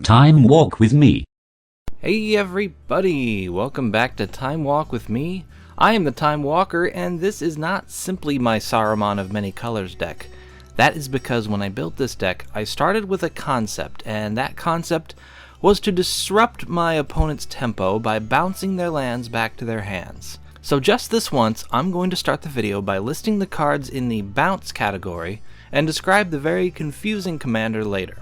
Time Walk with Me. Hey everybody, welcome back to Time Walk with me. I am the Time Walker, and this is not simply my Saruman of many colors deck. That is because when I built this deck, I started with a concept, and that concept was to disrupt my opponent's tempo by bouncing their lands back to their hands. So just this once, I'm going to start the video by listing the cards in the bounce category, and describe the very confusing commander later.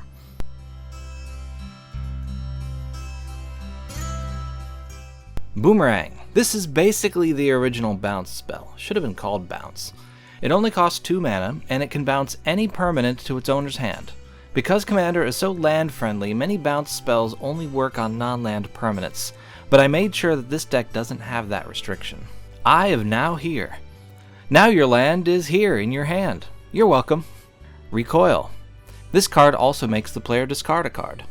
Boomerang. This is basically the original bounce spell. Should have been called bounce. It only costs 2 mana, and it can bounce any permanent to its owner's hand. Because Commander is so land friendly, many bounce spells only work on non-land permanents, but I made sure that this deck doesn't have that restriction. Eye of Now Here. Now your land is here in your hand. You're welcome. Recoil. This card also makes the player discard a card.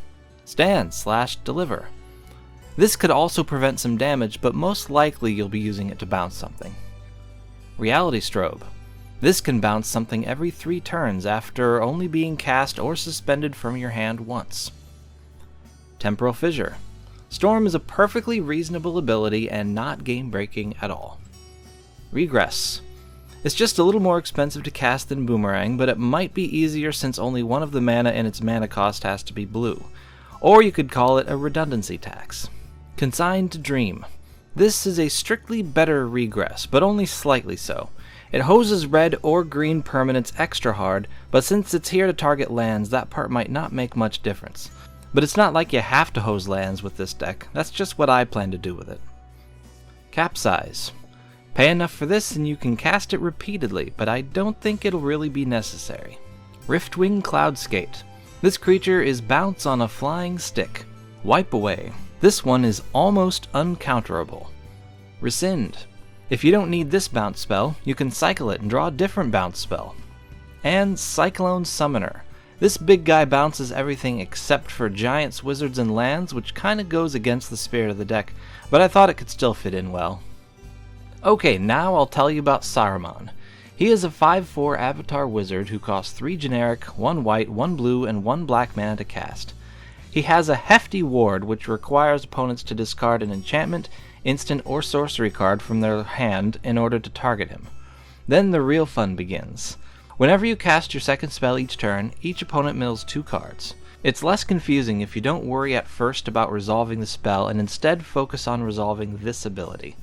Stand/deliver. This could also prevent some damage, but most likely you'll be using it to bounce something. Reality Strobe. This can bounce something every 3 turns after only being cast or suspended from your hand once. Temporal Fissure. Storm is a perfectly reasonable ability and not game-breaking at all. Regress. It's just a little more expensive to cast than Boomerang, but it might be easier since only one of the mana in its mana cost has to be blue. Or you could call it a redundancy tax. Consigned to Dream. This is a strictly better regress, but only slightly so. It hoses red or green permanents extra hard, but since it's here to target lands, that part might not make much difference. But it's not like you have to hose lands with this deck, that's just what I plan to do with it. Capsize. Pay enough for this and you can cast it repeatedly, but I don't think it'll really be necessary. Riftwing Cloudskate. This creature is bounce on a flying stick. Wipe Away. This one is almost uncounterable. Rescind. If you don't need this bounce spell, you can cycle it and draw a different bounce spell. And Cyclone Summoner. This big guy bounces everything except for giants, wizards, and lands, which kinda goes against the spirit of the deck, but I thought it could still fit in well. Okay, now I'll tell you about Saruman. He is a 5/4 avatar wizard who costs 3 generic, 1 white, 1 blue, and 1 black mana to cast. He has a hefty ward which requires opponents to discard an enchantment, instant, or sorcery card from their hand in order to target him. Then the real fun begins. Whenever you cast your second spell each turn, each opponent mills 2 cards. It's less confusing if you don't worry at first about resolving the spell and instead focus on resolving this ability.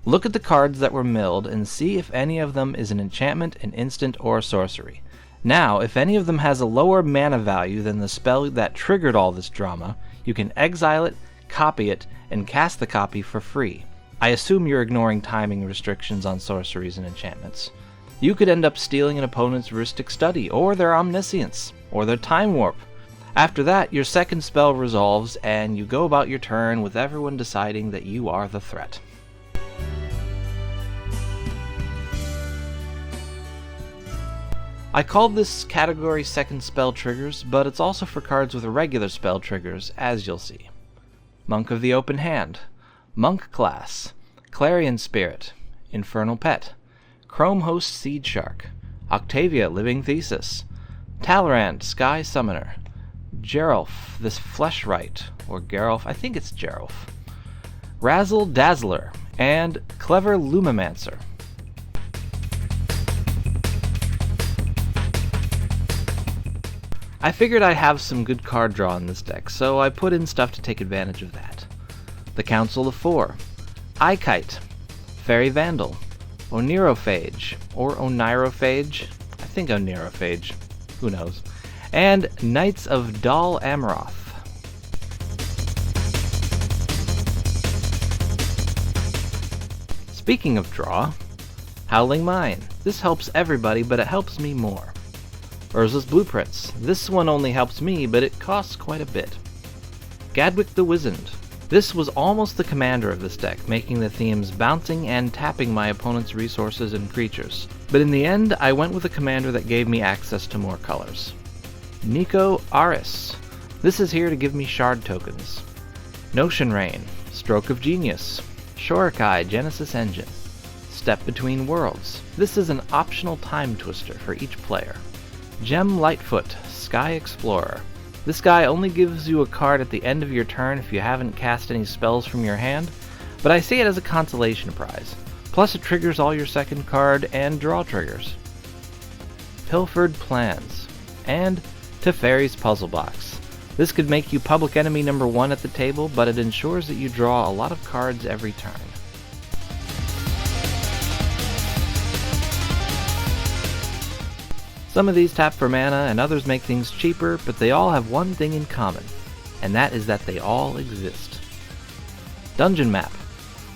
Look at the cards that were milled and see if any of them is an enchantment, an instant, or a sorcery. Now, if any of them has a lower mana value than the spell that triggered all this drama, you can exile it, copy it, and cast the copy for free. I assume you're ignoring timing restrictions on sorceries and enchantments. You could end up stealing an opponent's Rhystic Study, or their Omniscience, or their Time Warp. After that, your second spell resolves, and you go about your turn with everyone deciding that you are the threat. I called this category second spell triggers, but it's also for cards with regular spell triggers, as you'll see. Monk of the Open Hand, Monk Class, Clarion Spirit, Infernal Pet, Chrome Host Seed Shark, Octavia Living Thesis, Talrand Sky Summoner, Geralf this Fleshwright, or Geralf, I think it's Geralf, Razzle Dazzler, and Clever Lumimancer. I figured I'd have some good card draw in this deck, so I put in stuff to take advantage of that. The Council of 4, Ikite, Fairy Vandal, Onirophage, or Onirophage, I think Onirophage, who knows, and Knights of Dal Amaroth. Speaking of draw, Howling Mine. This helps everybody, but it helps me more. Urza's Blueprints. This one only helps me, but it costs quite a bit. Gadwick the Wizened. This was almost the commander of this deck, making the themes bouncing and tapping my opponent's resources and creatures. But in the end, I went with a commander that gave me access to more colors. Nico Aris. This is here to give me shard tokens. Notion Rain. Stroke of Genius. Shorikai Genesis Engine. Step Between Worlds. This is an optional time twister for each player. Gem Lightfoot, Sky Explorer, This guy only gives you a card at the end of your turn if you haven't cast any spells from your hand, but I see it as a consolation prize. Plus it triggers all your second card and draw triggers. Pilfered Plans, and Teferi's Puzzle Box. This could make you public enemy number 1 at the table, but it ensures that you draw a lot of cards every turn. Some of these tap for mana and others make things cheaper, but they all have one thing in common, and that is that they all exist. Dungeon Map.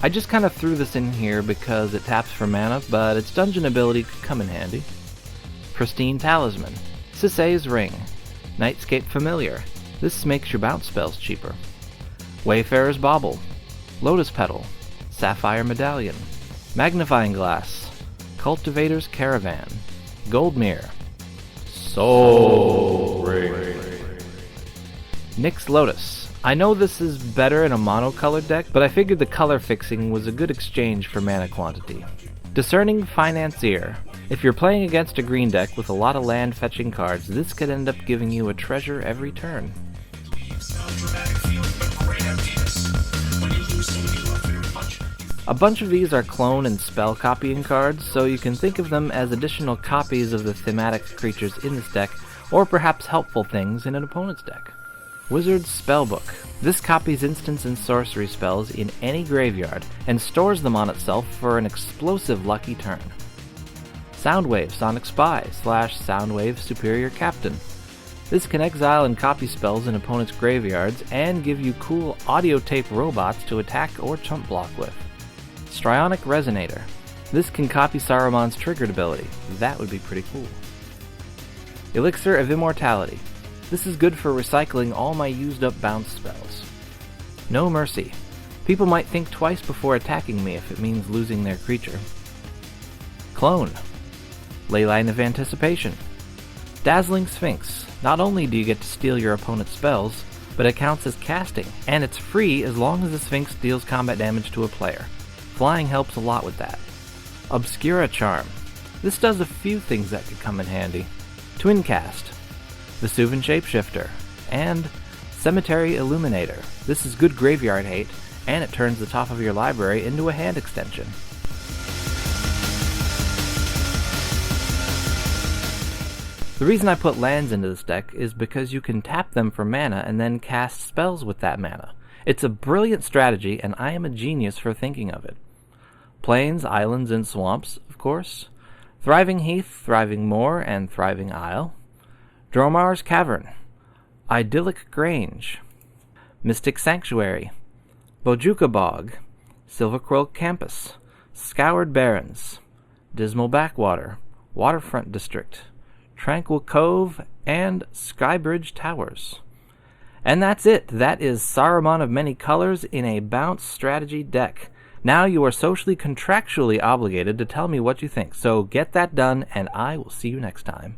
I just kind of threw this in here because it taps for mana, but its dungeon ability could come in handy. Pristine Talisman, Sisay's Ring, Nightscape Familiar. This makes your bounce spells cheaper. Wayfarer's Bauble, Lotus Petal, Sapphire Medallion, Magnifying Glass, Cultivator's Caravan, Goldmere, Soul Ring. Nyx Lotus. I know this is better in a monocolored deck, but I figured the color fixing was a good exchange for mana quantity. Discerning Financier. If you're playing against a green deck with a lot of land fetching cards, this could end up giving you a treasure every turn. A bunch of these are clone and spell copying cards, so you can think of them as additional copies of the thematic creatures in this deck, or perhaps helpful things in an opponent's deck. Wizard's Spellbook. This copies instants and sorcery spells in any graveyard, and stores them on itself for an explosive lucky turn. Soundwave Sonic Spy / Soundwave Superior Captain. This can exile and copy spells in opponents' graveyards, and give you cool audio tape robots to attack or chump block with. Strionic Resonator. This can copy Saruman's triggered ability. That would be pretty cool. Elixir of Immortality. This is good for recycling all my used up bounce spells. No Mercy. People might think twice before attacking me if it means losing their creature. Clone. Leyline of Anticipation. Dazzling Sphinx. Not only do you get to steal your opponent's spells, but it counts as casting, and it's free as long as the Sphinx deals combat damage to a player. Flying helps a lot with that. Obscura Charm. This does a few things that could come in handy. Twincast, Vesuvan Shapeshifter, and Cemetery Illuminator. This is good graveyard hate, and it turns the top of your library into a hand extension. The reason I put lands into this deck is because you can tap them for mana and then cast spells with that mana. It's a brilliant strategy, and I am a genius for thinking of it. Plains, islands, and swamps, of course. Thriving Heath, Thriving Moor, and Thriving Isle. Dromar's Cavern. Idyllic Grange. Mystic Sanctuary. Bojuka Bog. Silverquill Campus. Scoured Barrens. Dismal Backwater. Waterfront District. Tranquil Cove, and Skybridge Towers. And that's it. That is Saruman of Many Colors in a bounce strategy deck. Now you are socially contractually obligated to tell me what you think, so get that done, and I will see you next time.